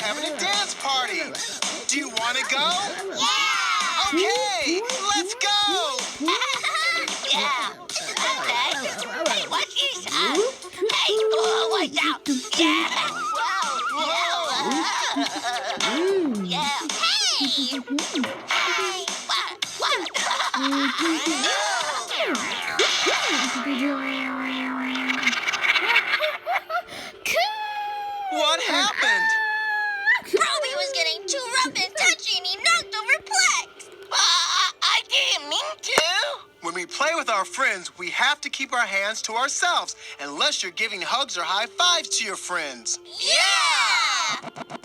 having a dance party. Do you want to go? Yeah! Okay, let's go! Yeah! Okay. Hey, what's this? Hey, what's out? Yeah! Whoa! Yeah! Yeah! Hey! Hey! What? What happened? Roby was getting too rough and touchy and he knocked over Plex. I didn't mean to. When we play with our friends, we have to keep our hands to ourselves, unless you're giving hugs or high fives to your friends. Yeah!